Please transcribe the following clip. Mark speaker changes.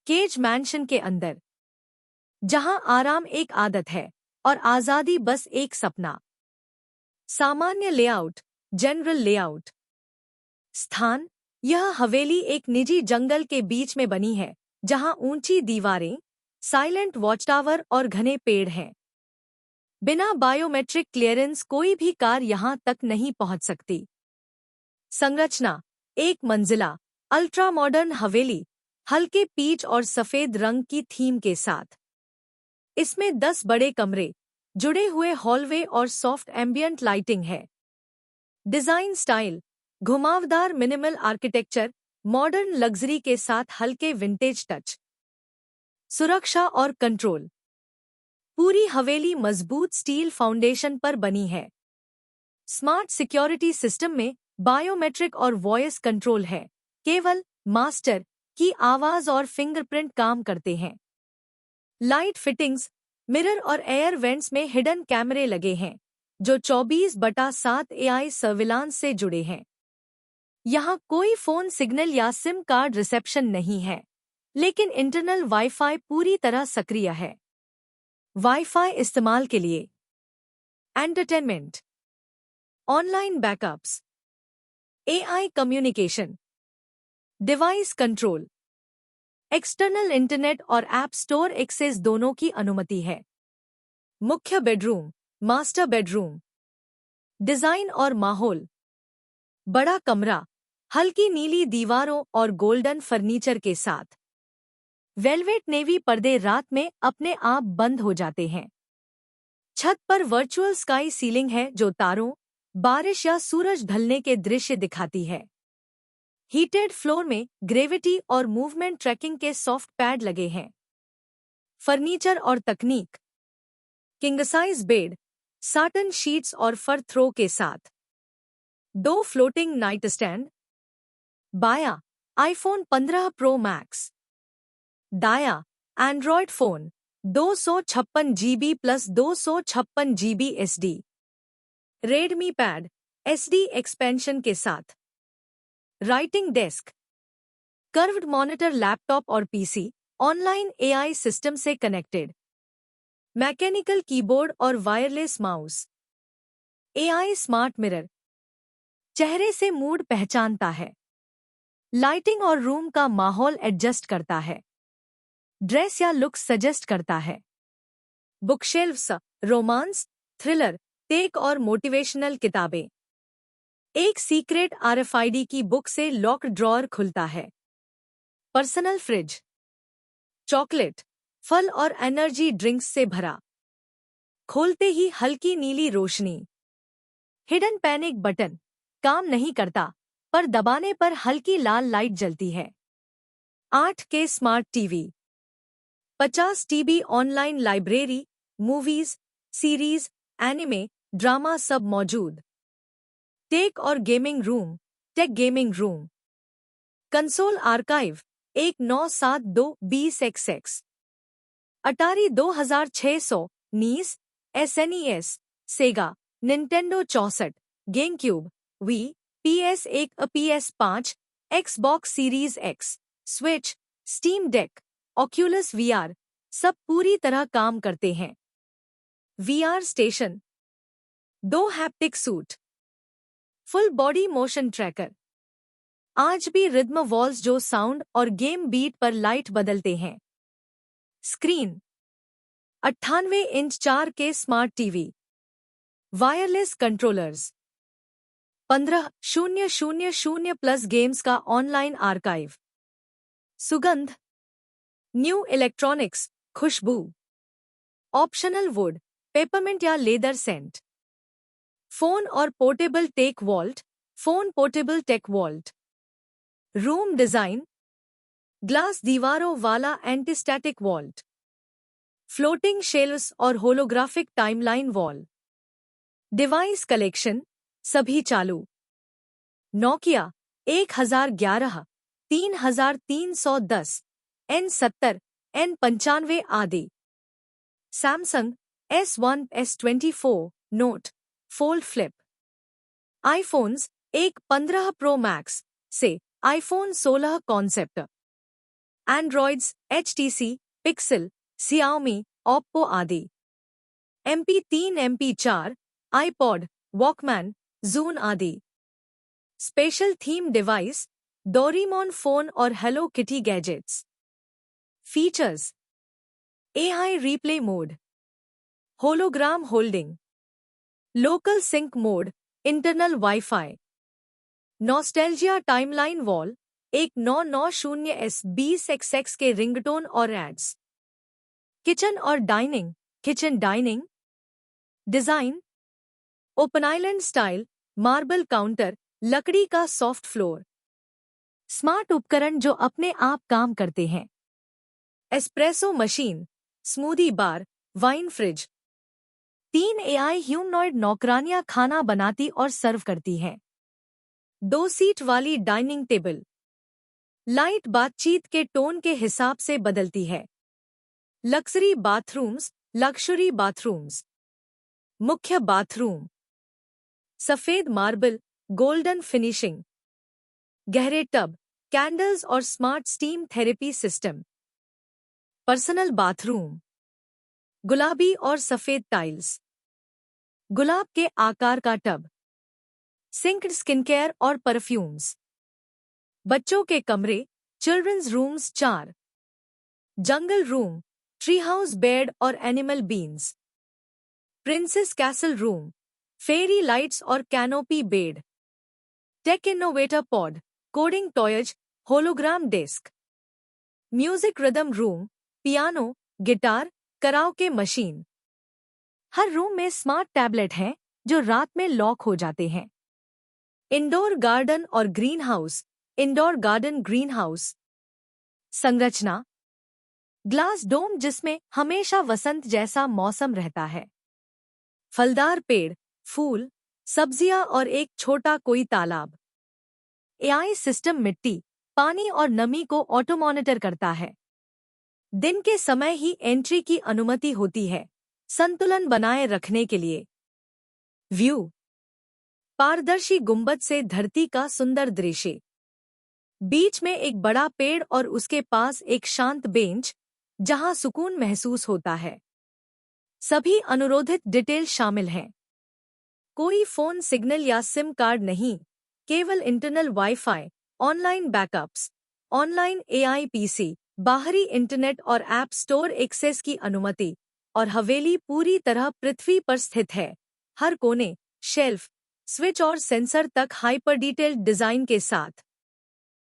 Speaker 1: Cage mention के अंदर, जहां आराम एक आदत है और आजादी बस एक सपना। सामान्य लेआउट, जनरल लेआउट। स्थान, यह हवेली एक निजी जंगल के बीच में बनी है, जहां ऊंची दीवारें, साइलेंट वॉच टावर और घने पेड़ हैं। बिना बायोमेट्रिक क्लियरेंस कोई भी कार यहां तक नहीं पहुंच सकती। संरचना, एक मंजिला, अल्ट्रा मॉडर्न हवेली, हल्के पीच और सफेद रंग की थीम के साथ। इसमें 10 बड़े कमरे, जुड़े हुए हॉलवे और सॉफ्ट एम्बियंट लाइटिंग है। डिजाइन स्टाइल, घुमावदार मिनिमल आर्किटेक्चर, मॉडर्न लग्जरी के साथ हल्के विंटेज टच। सुरक्षा और कंट्रोल, पूरी हवेली मजबूत स्टील फाउंडेशन पर बनी है। स्मार्ट सिक्योरिटी सिस्टम में बायोमेट्रिक और वॉइस कंट्रोल है। केवल मास्टर की आवाज और फिंगरप्रिंट काम करते हैं। लाइट फिटिंग्स, मिरर और एयर वेंट्स में हिडन कैमरे लगे हैं, जो 24/7 एआई सर्विलांस से जुड़े हैं। यहाँ कोई फोन सिग्नल या सिम कार्ड रिसेप्शन नहीं है, लेकिन इंटरनल वाईफाई पूरी तरह सक्रिय है। वाईफाई इस्तेमाल के लिए entertainment, online backups, AI communication, device control, external internet और ऐप स्टोर एक्सेस दोनों की अनुमति है। मुख्य बेडरूम, मास्टर बेडरूम। डिजाइन और माहौल, बड़ा कमरा, हल्की नीली दीवारों और गोल्डन फर्नीचर के साथ। वेलवेट नेवी पर्दे रात में अपने आप बंद हो जाते हैं। छत पर वर्चुअल स्काई सीलिंग है जो तारों, बारिश या सूरज ढलने के दृश्य दिखाती है। हीटेड फ्लोर में ग्रेविटी और मूवमेंट ट्रैकिंग के सॉफ्ट पैड लगे हैं। फर्नीचर और तकनीक, king size bed, satin sheets और फर थ्रो के साथ। 2 फ्लोटिंग नाइट स्टैंड। बायां, आईफोन 15 प्रो मैक्स। दायां, Android phone, 256 GB plus 256 GB SD। Redmi pad, SD expansion के साथ। Writing desk, curved monitor, laptop और पीसी, ऑनलाइन एआई सिस्टम से connected. Mechanical keyboard और wireless mouse. AI smart mirror, चेहरे से mood पहचानता है। लाइटिंग और रूम का माहौल एडजस्ट करता है। ड्रेस या लुक सजेस्ट करता है। बुकशेल्फ्स, रोमांस, थ्रिलर, टेक और मोटिवेशनल किताबें। एक सीक्रेट RFID की बुक से लॉक्ड ड्रॉअर खुलता है। पर्सनल फ्रिज, चॉकलेट, फल और एनर्जी ड्रिंक्स से भरा। खोलते ही हल्की नीली रोशनी। हिडन पैनिक बटन, काम नहीं करता, पर दबाने पर हल्की लाल लाइट जलती है। 8K smart TV, 50 TB online library, movies, series, anime, drama सब मौजूद। टेक और gaming room, tech gaming room. Console archive, एक 972/20XX। Atari 2600, NES, SNES, Sega, Nintendo 64, GameCube, Wii, PS1, PS5, Xbox series X, switch, Steam Deck, Oculus VR, सब पूरी तरह काम करते हैं। VR station, 2 haptic suit, full body motion tracker. आज भी rhythm walls जो साउंड और गेम बीट पर लाइट बदलते हैं। Screen, 98 inch 4K smart TV. Wireless controllers, 15,000 plus games का ऑनलाइन आर्काइव। सुगंध, न्यू इलेक्ट्रॉनिक्स, खुशबू। ऑप्शनल वुड, पेपरमिंट या लेदर सेंट। फोन और portable tech vault, phone portable tech vault. Room design, glass दीवारों वाला एंटीस्टैटिक वॉल्ट। फ्लोटिंग शेल्व्स और holographic timeline wall. Device collection, सभी चालू। नोकिया 1011, 3310, N70, N95 आदि। Samsung S1, S24, note, fold flip. IPhones, एक 15 pro max से iPhone 16 concept. Androids, HTC, pixel, Xiaomi, Oppo आदि। MP3, MP4, iPod, walkman, Zune आदि। Special theme device, Doraemon phone और hello kitty gadgets. Features: AI replay mode, hologram holding, local sync mode, internal wifi, nostalgia timeline wall, एक 990S20XX के ringtone और ads. Kitchen और dining, kitchen dining design, open island style, marble counter, लकड़ी का soft floor. Smart उपकरण जो अपने आप काम करते हैं, एस्प्रेसो मशीन, स्मूदी बार, वाइन फ्रिज। 3 AI ह्यूमनॉइड नौकरानियां खाना बनाती और सर्व करती हैं। 2 सीट वाली डाइनिंग टेबल, लाइट बातचीत के टोन के हिसाब से बदलती है। Luxury bathrooms, luxury bathrooms. मुख्य बाथरूम, सफेद मार्बल, गोल्डन फिनिशिंग। गहरे टब, कैंडल्स और smart steam therapy system. Personal bathroom, गुलाबी और सफेद टाइल्स, गुलाब के आकार का टब, सिंक्ड स्किनकेयर और परफ्यूम्स। बच्चों के कमरे, children's rooms 4, jungle room, tree house bed और animal beans. Princess castle room, fairy lights और canopy bed. Tech innovator pod, coding toys, hologram desk. Music rhythm room, piano, guitar, karaoke machine. हर room में smart tablet हैं जो रात में lock हो जाते हैं। इंडोर गार्डन और green house, indoor garden green house. संरचना, ग्लास डोम जिसमें हमेशा वसंत जैसा मौसम रहता है। फलदार पेड़, फूल, सब्जियां और एक छोटा कोई तालाब। AI सिस्टम मिट्टी, पानी और नमी को ऑटो मॉनिटर करता है। दिन के समय ही एंट्री की अनुमति होती है, संतुलन बनाए रखने के लिए। व्यू, पारदर्शी गुंबद से धरती का सुंदर दृश्य। बीच में एक बड़ा पेड़ और उसके पास एक शांत बेंच, जहां सुकून महसूस होता है। सभी अनुरोधित डिटेल शामिल हैं। कोई फोन सिग्नल या सिम कार्ड नहीं, केवल internal wifi, online backups, online AI PC, बाहरी इंटरनेट और ऐप स्टोर एक्सेस की अनुमति। और हवेली पूरी तरह पृथ्वी पर स्थित है, हर कोने, शेल्फ, स्विच और सेंसर तक हाइपर डिटेल्ड डिजाइन के साथ।